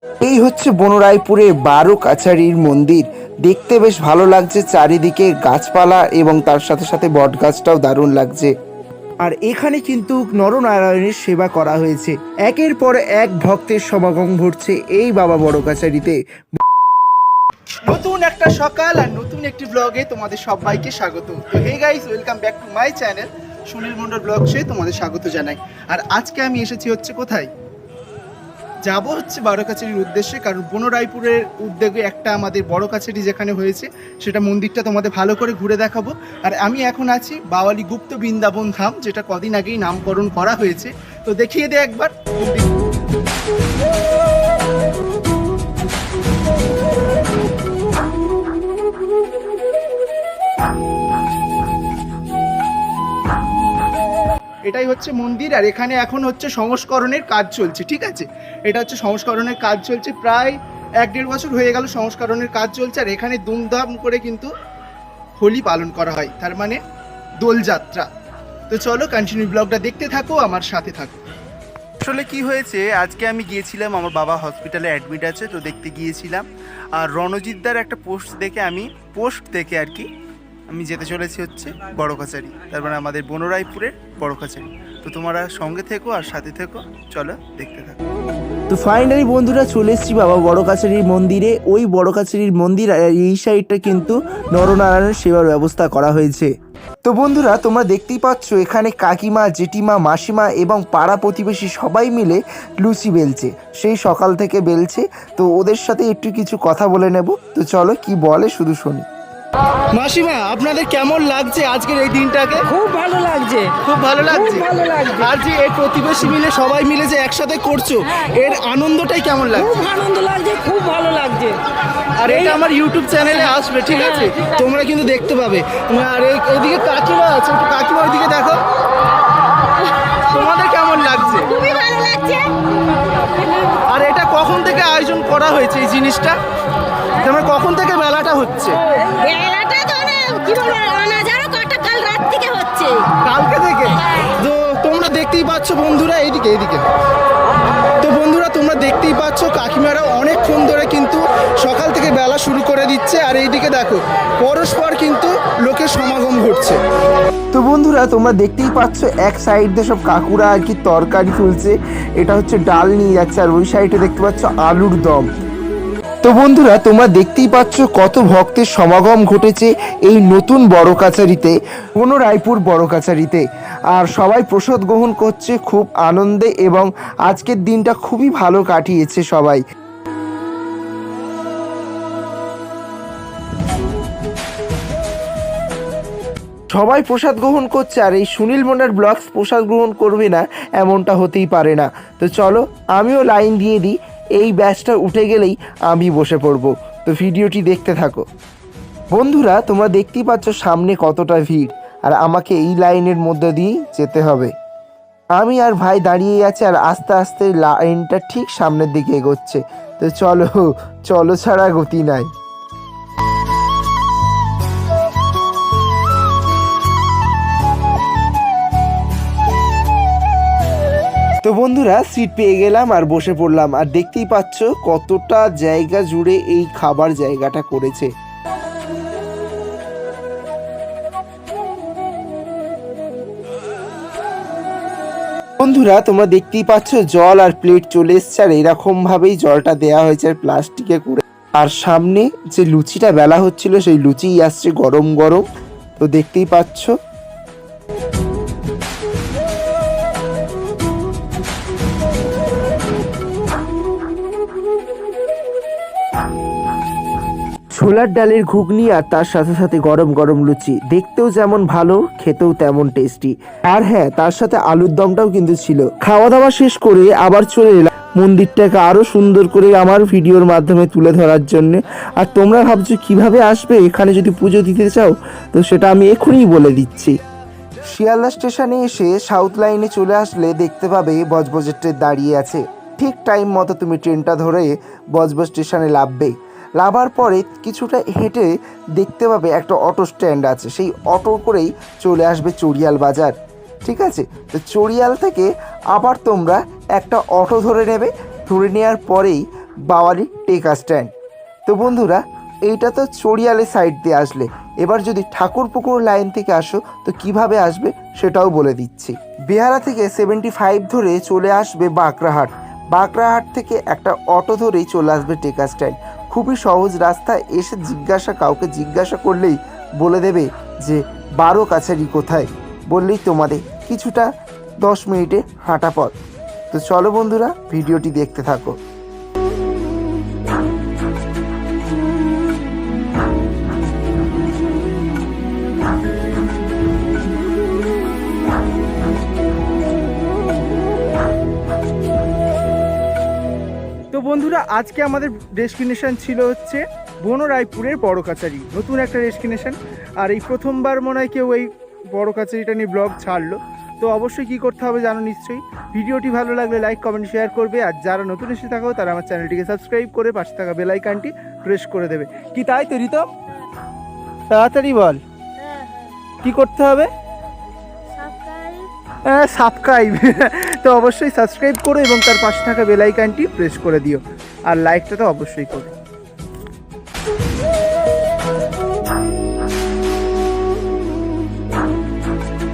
এই হচ্ছে বনরাইপুরে ১২ কাছারির মন্দির। দেখতে বেশ ভালো লাগছে, চারিদিকে গাছপালা এবং তার সাথে সাথে বট গাছটাও দারুণ লাগছে। আর এখানে কিন্তু নরনারায়ণের সেবা করা হয়েছে। একের পর এক ভক্তের সমাগম ঘটছে এই বাবা বড় কাছারিতে। নতুন একটা সকাল আর নতুন একটি ব্লগে তোমাদের সবাইকে স্বাগত। তো hey guys, welcome back to my channel Sunil Mondal ব্লগসে তোমাদের স্বাগত জানাই। আর আজকে আমি এসেছি হচ্ছে কোথায়, যাব হচ্ছে বড় কাছারির উদ্দেশ্যে, কারণ বনরাইপুরের উদ্যোগে একটা আমাদের বড় কাছারি যেখানে হয়েছে সেটা মন্দিরটা তোমাদের ভালো করে ঘুরে দেখাবো। আর আমি এখন আছি বাওয়ালি গুপ্ত বৃন্দাবন ধাম, যেটা কদিন আগেই নামকরণ করা হয়েছে। তো দেখিয়ে দে একবার মন্দির। এটাই হচ্ছে মন্দির, আর এখানে এখন হচ্ছে সংস্করণের কাজ চলছে। ঠিক আছে, এটা হচ্ছে সংস্করণের কাজ চলছে, প্রায় ১-১.৫ বছর হয়ে গেল সংস্করণের কাজ চলছে। আর এখানে ধুমধাম করে কিন্তু হোলি পালন করা হয়, তার মানে দোলযাত্রা। তো চলো কন্টিনিউ ব্লগটা দেখতে থাকো, আমার সাথে থাকো। আসলে কি হয়েছে, আজকে আমি গিয়েছিলাম, আমার বাবা হসপিটালে অ্যাডমিট আছে, তো দেখতে গিয়েছিলাম। আর রণজিৎদার একটা পোস্ট দেখে আর কি আমি যেতে চলেছি হচ্ছে বড় কাছারি, তার মানে আমাদের বনরাইপুরের বড় কাছারি। তো তোমরা সঙ্গে থেকো আর সাথে থেকো, চলো দেখতে থাকো। তো ফাইনালি বন্ধুরা চলে এসেছি বাবা বড় কাছারির মন্দিরে। ওই বড় কাছারির মন্দির এই সাইডটা কিন্তু নরনারায়ণের সেবার ব্যবস্থা করা হয়েছে। তো বন্ধুরা তোমরা দেখতেই পাচ্ছ এখানে কাকিমা, জেঠিমা, মাসিমা এবং পাড়া প্রতিবেশী সবাই মিলে লুচি বেলছে, সেই সকাল থেকে বেলছে। তো ওদের সাথে একটু কিছু কথা বলে নেব। তো চলো কি বলে শুধু শুনি। মাসিমা, আপনাদের কেমন লাগছে আজকের এই দিনটাকে? খুব ভালো লাগছে, খুব ভালো লাগছে। খুব ভালো লাগছে। আর যে এই প্রতিবেশী মিলে সবাই মিলে যে একসাথে করছো, এর আনন্দটাই কেমন লাগছে? খুব আনন্দ লাগছে, খুব ভালো লাগছে। আর এটা আমার ইউটিউব চ্যানেলে আসবে, ঠিক আছে? তোমরা কিন্তু দেখতে পাবে। আর এইদিকে কাকিমা আছে, একটু কাকিমা ওইদিকে দেখো, তোমাদের কেমন লাগছে? খুবই ভালো লাগছে। আর এটা কখন থেকে আয়োজন করা হয়েছে এই জিনিসটা, তোমার কখন থেকে মেলাটা হচ্ছে? মেলাটা তো না কি বলবো, অনাজারও কটা কাল রাত থেকে হচ্ছে। কালকে থেকে। তো তোমরা দেখতেই পাচ্ছ বন্ধুরা, এইদিকে। তো বন্ধুরা তোমরা দেখতেই পাচ্ছ কাকিমারা অনেকক্ষণ ধরে কিন্তু সকাল থেকে বেলা শুরু করে দিচ্ছে। আর এইদিকে দেখো পরস্পর কিন্তু লোকের সমাগম ঘটছে। তো বন্ধুরা তোমরা দেখতেই পাচ্ছ এক সাইড দিয়ে সব কাকুরা আর কি তরকারি তুলছে, এটা হচ্ছে ডাল নিয়ে যাচ্ছে। আর ওই সাইডে দেখতে পাচ্ছ আলুর দম। তো বন্ধুরা তোমরা দেখতেই পাচ্ছ কত ভক্তের সমাগম ঘটেছে এই নতুন বড় কাছারিতে, বনরাইপুর বড় কাছারিতে। আর সবাই প্রসাদ গ্রহণ করছে খুব আনন্দে, এবং আজকের দিনটা খুবই ভালো কাটিয়েছে সবাই। সবাই প্রসাদ গ্রহণ করছে, আর এই সুনীল মন্ডল ব্লগস প্রসাদ গ্রহণ করবে না এমনটা হতেই পারে না। তো চলো আমিও লাইন দিয়ে দিই, এই ব্যাচটা উঠে গেলেই আমি বসে পড়বো। তো ভিডিওটি দেখতে থাকো। বন্ধুরা তোমরা দেখতেই পাচ্ছ সামনে কতটা ভিড়, আর আমাকে এই লাইনের মধ্যে দিয়েই যেতে হবে। আমি আর ভাই দাঁড়িয়ে আছে, আর আস্তে আস্তে লাইনটা ঠিক সামনের দিকে এগোচ্ছে। তো চলো ছাড়া গতি নাই। তো বন্ধুরা সিট পেয়ে গেলাম আর বসে পড়লাম। আর দেখতেই পাচ্ছ কতটা জায়গা জুড়ে এই খাবার জায়গাটা করেছে। বন্ধুরা তোমরা দেখতেই পাচ্ছ জল আর প্লেট চলে এসছে, আর এরকম ভাবেই জলটা দেয়া হয়েছে প্লাস্টিকে করে। আর সামনে যে লুচিটা বেলা হচ্ছিল সেই লুচিই আসছে গরম গরম। তো দেখতেই পাচ্ছ। ছোলার ডালের ঘুগনি আর তার সাথে সাথে গরম গরম লুচি, দেখতেও যেমন ভালো খেতেও তেমন টেস্টি। আর হ্যাঁ, তার সাথে আলুর দমটাও কিন্তু ছিল। খাওয়া দাওয়া শেষ করে আবার চলে এলাম মন্দিরটাকে আরো সুন্দর করে আমার ভিডিওর মাধ্যমে তুলে ধরার জন্য। আর তোমরা ভাবছো কিভাবে আসবে এখানে যদি পুজো দিতে চাও, তো সেটা আমি এখনই বলে দিচ্ছি। শিয়ালদা স্টেশনে এসে সাউথ লাইনে চলে আসলে দেখতে পাবে বজবজের ট্রেন দাঁড়িয়ে আছে। ঠিক টাইম মতো তুমি ট্রেনটা ধরে বজবজ স্টেশনে নামবে। নামার পরে কিছুটা হেঁটে দেখতে পাবে একটা অটো স্ট্যান্ড আছে, সেই অটো করেই চলে আসবে চড়িয়াল বাজার। ঠিক আছে, তো চড়িয়াল থেকে আবার তোমরা একটা অটো ধরে নেবে। ধরে নেওয়ার পরেই বাওয়ালি টেকা স্ট্যান্ড। তো বন্ধুরা, এইটা তো চড়িয়ালের সাইড দিয়ে আসলে, এবার যদি ঠাকুরপুকুর লাইন থেকে আসো তো কিভাবে আসবে সেটাও বলে দিচ্ছি। বেহারা থেকে 75 ধরে চলে আসবে বাঁকড়াহাট। বাঁকড়াহাট থেকে একটা অটো ধরেই চলে আসবে টেকা স্ট্যান্ড। খুবই সহজ রাস্তা, এসে কাউকে জিজ্ঞাসা করলেই বলে দেবে যে 12 কাছারি কোথায়, বললেই তোমাদের কিছুটা 10 মিনিটে হাঁটা পথ। তো চলো বন্ধুরা, ভিডিওটি দেখতে থাকো। তো বন্ধুরা, আজকে আমাদের ডেস্টিনেশন ছিল হচ্ছে বনরাইপুরের বড় কাছারি, নতুন একটা ডেস্টিনেশন। আর এই প্রথমবার মনে হয় কেউ এই বড় কাছারিটা নিয়ে ব্লগ ছাড়লো। তো অবশ্যই কী করতে হবে জানো নিশ্চয়ই। ভিডিওটি ভালো লাগলে লাইক কমেন্ট শেয়ার করবে, আর যারা নতুন এসে থাকো তারা আমার চ্যানেলটিকে সাবস্ক্রাইব করে পাশে থাকা বেল আইকনটি প্রেস করে দেবে। কি তাই তো রিতম? তাড়াতাড়ি বল কি করতে হবে। সাবস্ক্রাইব তো অবশ্যই সাবস্ক্রাইব করো এবং তার পাশে থাকা বেল আইকনটি প্রেস করে দিও, আর লাইকটা তো অবশ্যই করো।